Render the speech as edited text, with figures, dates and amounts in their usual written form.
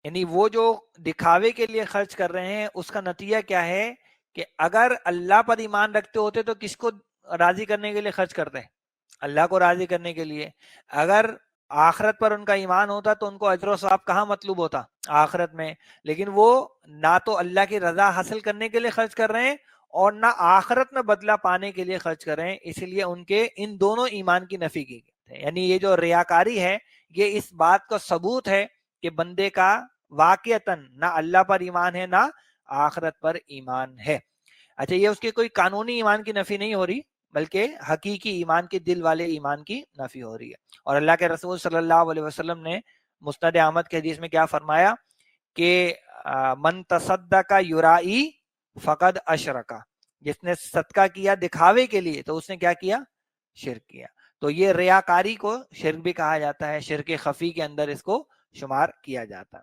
यानी वो जो दिखावे के लिए खर्च कर रहे हैं उसका नतीजा क्या है कि अगर अल्लाह पर ईमान रखते होते तो किसको राजी करने के लिए खर्च करते हैं? अल्लाह को राजी करने के लिए। अगर आखिरत पर उनका ईमान होता तो उनको अजर सवाब कहाँ मतलूब होता? आखिरत में। लेकिन वो ना तो अल्लाह की रजा हासिल करने के लिए खर्च कर रहे हैं और ना आखिरत में बदला पाने के लिए खर्च कर रहे हैं, इसलिए उनके इन दोनों ईमान की नफी की गई है। यानी ये जो रियाकारी है ये इस बात का सबूत है कि बंदे का वाकयतन ना अल्लाह पर ईमान है ना आखिरत पर ईमान है। अच्छा, ये उसके कोई कानूनी ईमान की नफी नहीं हो रही, बल्कि हकीकी ईमान की, दिल वाले ईमान की नफी हो रही है। और अल्लाह के रसूल सल्लल्लाहु अलैहि वसल्लम ने मुस्नद अहमद के हदीस में क्या फरमाया कि मन तसद्दका युराई फकद अशरका, जिसने सदका किया दिखावे के लिए तो उसने क्या किया? शिर्क किया। तो ये रियाकारी को शिर्क भी कहा जाता है, शिर्क खफी के अंदर इसको शुमार किया जाता है।